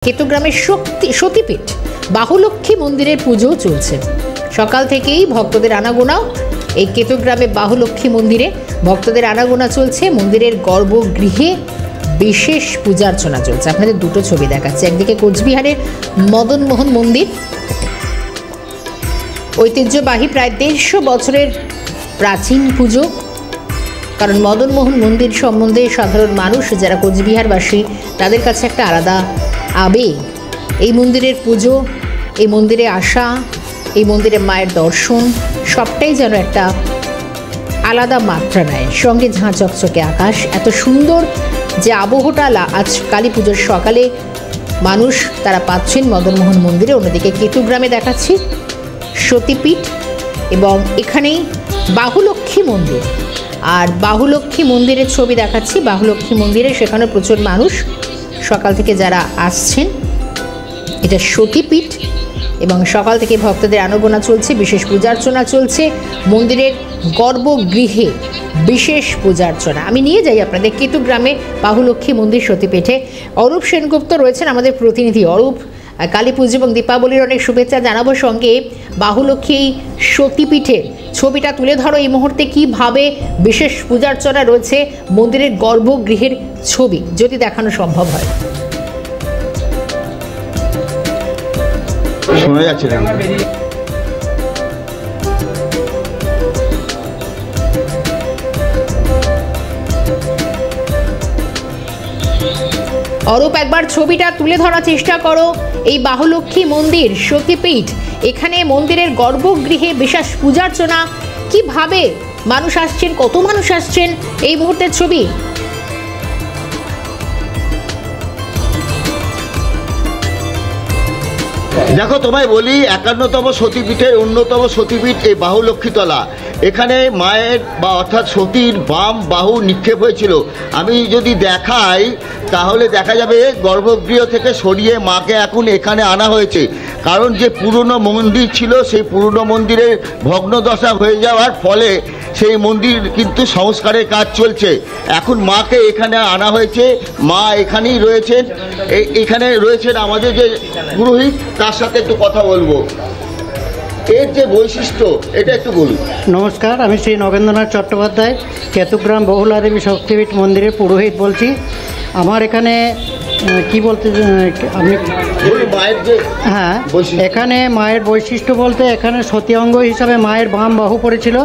কেতুগ্রামের সতীপীঠ বাহুলক্ষ্মী মন্দিরের পুজো চলছে। সকাল থেকেই ভক্তদের আনাগোনাও এই কেতুগ্রামে বাহুলক্ষ্মী মন্দিরে ভক্তদের আনাগোনা চলছে। মন্দিরের গর্ভগৃহে বিশেষ পূজার্চনা চলছে। আপনাদের দুটো ছবি দেখাচ্ছে, একদিকে কোচবিহারের মদনমোহন মন্দির, ঐতিহ্যবাহী প্রায় 150 বছরের প্রাচীন পুজো। কারণ মদনমোহন মন্দির সম্বন্ধে সাধারণ মানুষ যারা কোচবিহারবাসী তাদের কাছে একটা আলাদা আবেগ। এই মন্দিরের পুজো, এই মন্দিরে আসা, এই মন্দিরে মায়ের দর্শন সবটাই যেন একটা আলাদা মাত্রা নেয়। সঙ্গে ঝাঁ চকচকে আকাশ, এত সুন্দর যে আবহটা আজ কালী পুজোর সকালে মানুষ তারা পাচ্ছেন মদনমোহন মন্দিরে। অন্যদিকে কেতুগ্রামে দেখাচ্ছি সতীপীঠ এবং এখানেই বাহুলক্ষ্মী মন্দির। আর বাহুলক্ষ্মী মন্দিরের ছবি দেখাচ্ছি। বাহুলক্ষ্মী মন্দিরে সেখানে প্রচুর মানুষ সকাল থেকে যারা আসছেন। এটা সতীপীঠ এবং সকাল থেকে ভক্তদের আনাগোনা চলছে, বিশেষ পূজার্চনা চলছে। মন্দিরের গর্ভগৃহে বিশেষ পূজার্চনা। আমি নিয়ে যাই আপনাদের কেতুগ্রামে বাহুলক্ষ্মী মন্দির সতীপীঠে। অরূপ সেনগুপ্ত রয়েছেন আমাদের প্রতিনিধি। অরূপ, কালী পুজো এবং দীপাবলির অনেক শুভেচ্ছা জানাবো। সঙ্গে বাহুলক্ষ্মী সতীপীঠের ছবিটা তুলে ধরো এই মুহূর্তে, কীভাবে বিশেষ পূজার্চনা রয়েছে মন্দিরের গর্ভগৃহের ছবি যদি দেখানো সম্ভব হয়। শোনা যাচ্ছে না। অরূপ, একবার ছবিটা তুলে ধরার চেষ্টা করো। এই বাহুলক্ষ্মী মন্দির সতীপীঠ, এখানে মন্দিরের গর্ভগৃহে বিশেষ পূজার্চনা, কিভাবে মানুষ আসছেন, কত মানুষ আসছেন, এই মুহূর্তের ছবি। দেখো, তোমায় বলি, 51তম সতীপীঠের অন্যতম সতীপীঠ এই বাহুলক্ষ্মীতলা। এখানে মায়ের বা অর্থাৎ সতীর বাম বাহু নিক্ষেপ হয়েছিল। আমি যদি দেখাই তাহলে দেখা যাবে গর্ভগৃহ থেকে সরিয়ে মাকে এখন এখানে আনা হয়েছে। কারণ যে পুরনো মন্দির ছিল সেই পুরনো মন্দিরের ভগ্নদশা হয়ে যাওয়ার ফলে সেই মন্দির কিন্তু সংস্কারের কাজ চলছে। এখন মাকে এখানে আনা হয়েছে। মা এখানেই রয়েছেন। এখানে রয়েছেন আমাদের যে পুরোহিত, তার সাথে একটু কথা বলবো। এর যে বৈশিষ্ট্য এটা একটু বলুন। নমস্কার, আমি শ্রী নগেন্দ্রনাথ চট্টোপাধ্যায়, কেতুগ্রাম বহুলাদেবী শক্তিপীঠ মন্দিরের পুরোহিত বলছি। আমার এখানে কি বলতে আমি মায়ের যে হ্যাঁ, এখানে মায়ের বৈশিষ্ট্য বলতে এখানে সতী অঙ্গ হিসাবে মায়ের বাম বাহু পড়েছিল।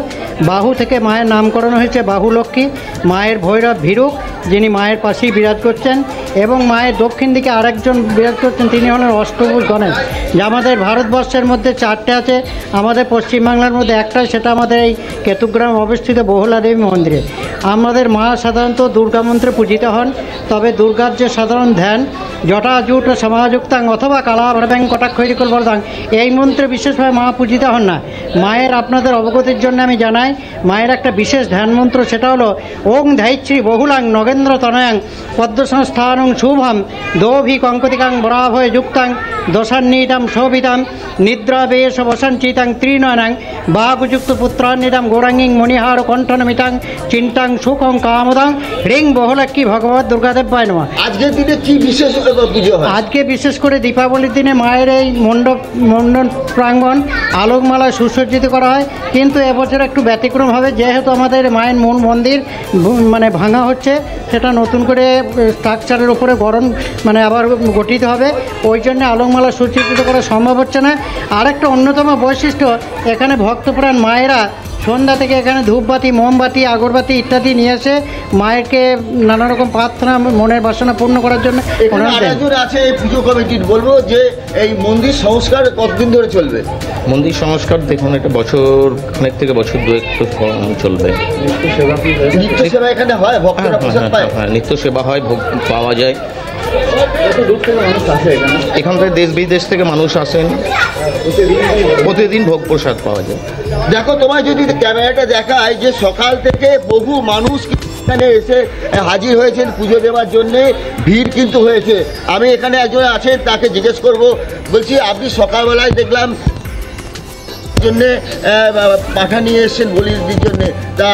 বাহু থেকে মায়ের নামকরণ হয়েছে বাহুলক্ষ্মী। মায়ের ভৈরব ভীরুক, যিনি মায়ের পাশেই বিরাজ করছেন, এবং মায়ের দক্ষিণ দিকে আরেকজন বিরাজ করছেন, তিনি হলেন অষ্টভুজ গণেশ। যা আমাদের ভারতবর্ষের মধ্যে 4টে আছে, আমাদের পশ্চিমবাংলার মধ্যে একটাই, সেটা আমাদের এই কেতুগ্রাম অবস্থিত বহুলাদেবী মন্দিরে। আমাদের মা সাধারণত দুর্গা মন্ত্রে পূজিত হন। তবে দুর্গার যে সাধারণ ধ্যান জটাজুট সমাযুক্তাং অথবা কালাভ্রব্যাং কটাক্ষৈরিকল বরদাং, এই মন্ত্রে বিশেষভাবে মা পূজিত হন না। মায়ের আপনাদের অবগতির জন্য আমি জানাই, মায়ের একটা বিশেষ ধ্যান মন্ত্র, সেটা হলো ওং ধাইত্রী বহুলাং নগেন্দ্র তনয়াং পদ্মসংস্থানং শুভম দোভি কঙ্কতিকাং বরাভয় যুক্তাং দশান্নিতাম শোভিতাম নিদ্রাবেশ বসঞ্চিতাং ত্রিনয়নাং বাগুযুক্ত পুত্রান্বিতাম গৌরাঙ্গিং মণিহার কণ্ঠনমিতাং চিন্তাং সুখং কামদাং হ্রিং বহুলক্ষ্মী ভগবত দুর্গাদেবায় নমঃ। আজকের দিনে কি বিশেষ পুজো হয়? আজকে বিশেষ করে দীপাবলির দিনে মায়ের এই মণ্ডপ প্রাঙ্গণ আলোকমালায় সুসজ্জিত করা হয়। কিন্তু এবছর একটু ব্যতিক্রম হবে, যেহেতু আমাদের মায়ের মূল মন্দির ভাঙা হচ্ছে, সেটা নতুন করে স্ট্রাকচারের উপরে আবার গঠিত হবে। ওই জন্য আলোকমালা সুসজ্জিত করা সম্ভব হচ্ছে না। আরেকটা অন্যতম বৈশিষ্ট্য, এখানে ভক্তপ্রাণ মায়েরা সন্ধ্যা থেকে এখানে ধূপবাতি, মোমবাতি, আগরবাতি ইত্যাদি নিয়ে এসে মায়েরকে নানা রকম প্রার্থনা, মনের বাসনা পূর্ণ করার জন্য আছে। এই পুজো কমিটির বলবো যে এই মন্দির সংস্কার কতদিন ধরে চলবে? মন্দির সংস্কার দেখুন, এটা বছর খানেক থেকে বছর 2 চলবে। নিত্য সেবা এখানে হয়, ভক্তরা প্রসাদ পায়? হ্যাঁ, নিত্য সেবা হয়, ভোগ পাওয়া যায়। এখান থেকে দেশ বিদেশ থেকে মানুষ আসেন, প্রতিদিন ভোগ প্রসাদ পাওয়া যায়। দেখো, তোমায় যদি ক্যামেরাটা দেখায় যে সকাল থেকে বহু মানুষ এখানে এসে হাজির হয়েছেন পুজো দেওয়ার জন্যে, ভিড় কিন্তু হয়েছে। আমি এখানে একজন আছেন, তাকে জিজ্ঞেস করব। বলছি, আপনি সকালবেলায় দেখলাম জন্যে পাঠা নিয়ে এসছেন বলির জন্যে, তা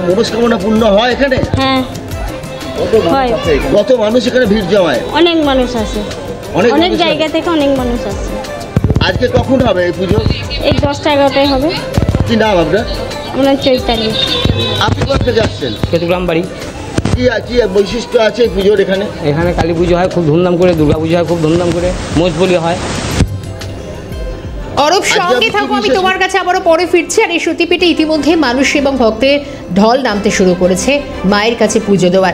মনস্কামনা পূর্ণ হয় এখানে? হ্যাঁ, কত মানুষ এখানে ভিড় জমায়? অনেক মানুষ আছে। অনেক অনেক মানুষ জায়গা থেকে অনেক মানুষ আসছে। আজকে কখন হবে এই পুজো? এই 10টা-11টায় হবে। কি নাম আপনার? আমরা চৈতালি। আপনি কোথা থেকে আসছেন? কেতুগ্রাম বাড়ি। কি বৈশিষ্ট্য আছে এই পুজোর এখানে? এখানে কালী পুজো হয় খুব ধুমধাম করে, দুর্গা পুজো হয় খুব ধুমধাম করে, মোজবলি হয়। অরূপ, সঙ্গে থাকো, আমি তোমার কাছে আবারও পরে ফিরছি। আর এই সতীপীঠে ইতিমধ্যে মানুষ এবং ভক্তের ঢল নামতে শুরু করেছে মায়ের কাছে পুজো দেওয়ার।